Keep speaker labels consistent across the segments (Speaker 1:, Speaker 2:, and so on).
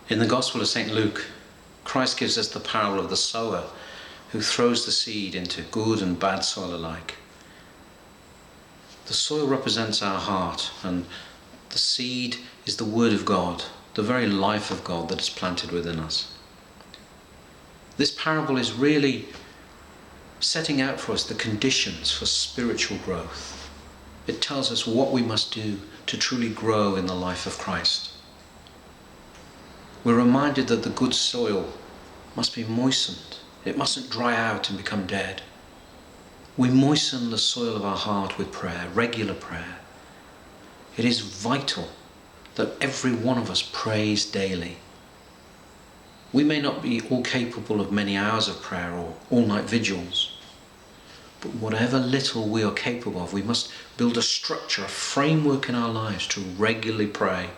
Speaker 1: In the Gospel of St. Luke, Christ gives us the parable of the sower who throws the seed into good and bad soil alike. The soil represents our heart, and the seed is the Word of God, the very life of God that is planted within us. This parable is really setting out for us the conditions for spiritual growth. It tells us what we must do to truly grow in the life of Christ. We're reminded that the good soil must be moistened. It mustn't dry out and become dead. We moisten the soil of our heart with prayer, regular prayer. It is vital that every one of us prays daily. We may not be all capable of many hours of prayer or all-night vigils, but whatever little we are capable of, we must build a structure, a framework in our lives to regularly pray,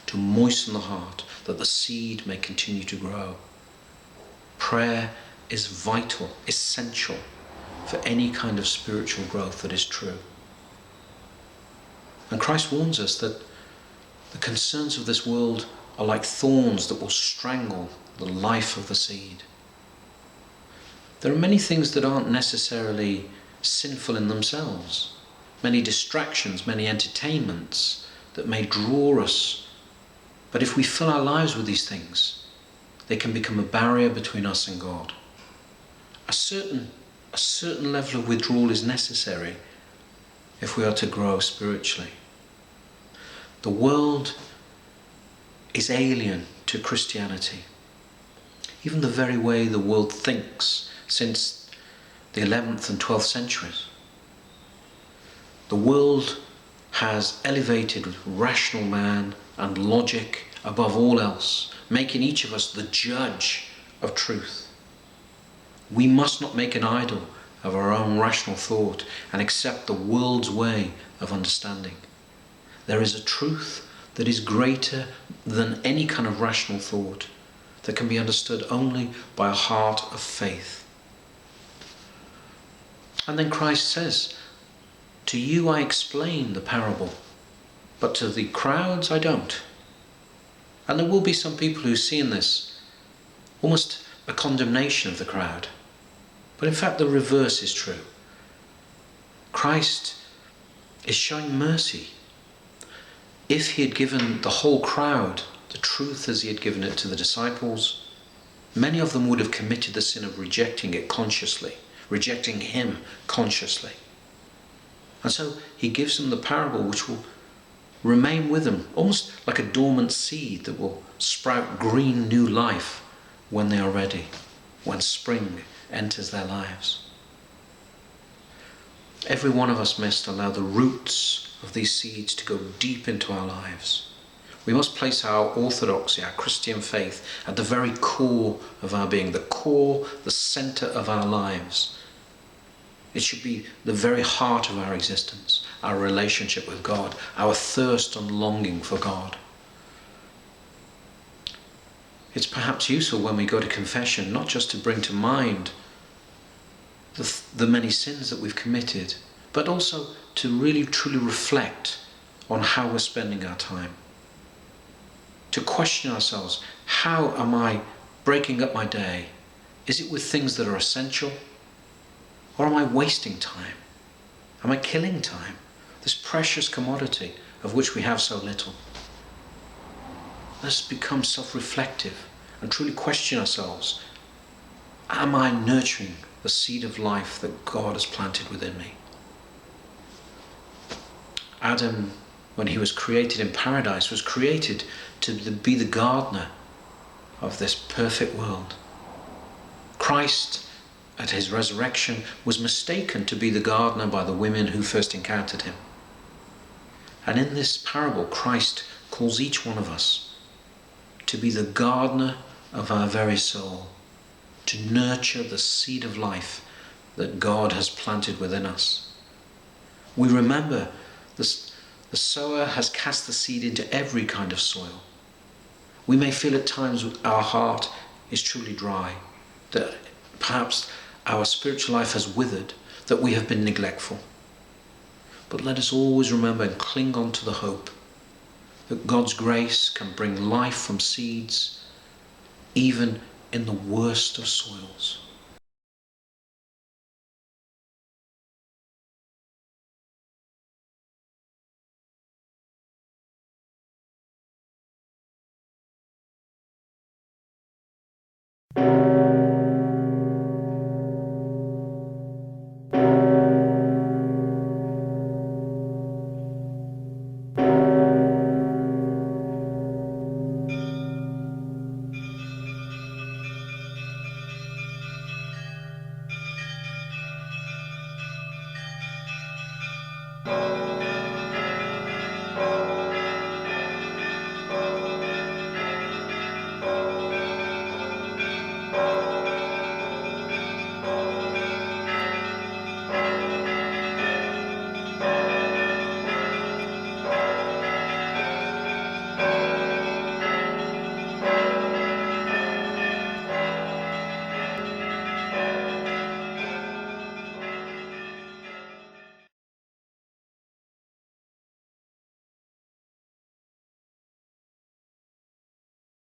Speaker 1: to moisten the heart, that the seed may continue to grow. Prayer is vital, essential for any kind of spiritual growth that is true. And Christ warns us that the concerns of this world are like thorns that will strangle the life of the seed. There are many things that aren't necessarily sinful in themselves, many distractions, many entertainments that may draw us. But if we fill our lives with these things, they can become a barrier between us and God. A certain level of withdrawal is necessary if we are to grow spiritually. The world is alien to Christianity. Even the very way the world thinks since the 11th and 12th centuries. The world has elevated rational man and logic above all else, making each of us the judge of truth. We must not make an idol of our own rational thought and accept the world's way of understanding. There is a truth that is greater than any kind of rational thought, that can be understood only by a heart of faith. And then Christ says, "To you I explain the parable, but to the crowds I don't." And there will be some people who see in this almost a condemnation of the crowd. But in fact the reverse is true. Christ is showing mercy. If he had given the whole crowd the truth as he had given it to the disciples, many of them would have committed the sin of rejecting it consciously, rejecting him consciously. And so he gives them the parable which will remain with them, almost like a dormant seed that will sprout green new life when they are ready, when spring enters their lives. Every one of us must allow the roots of these seeds to go deep into our lives. We must place our orthodoxy, our Christian faith, at the very core of our being, the core, the center of our lives. It should be the very heart of our existence, our relationship with God, our thirst and longing for God. It's perhaps useful when we go to confession, not just to bring to mind the many sins that we've committed, but also to really truly reflect on how we're spending our time. To question ourselves, how am I breaking up my day? Is it with things that are essential? Or am I wasting time? Am I killing time? This precious commodity of which we have so little. Let's become self-reflective and truly question ourselves. Am I nurturing the seed of life that God has planted within me? Adam, when he was created in paradise, was created to be the gardener of this perfect world. Christ, at his resurrection, was mistaken to be the gardener by the women who first encountered him. And in this parable, Christ calls each one of us to be the gardener of our very soul, to nurture the seed of life that God has planted within us. We remember the sower has cast the seed into every kind of soil. We may feel at times our heart is truly dry, that perhaps our spiritual life has withered, that we have been neglectful. But let us always remember and cling on to the hope that God's grace can bring life from seeds even in the worst of soils.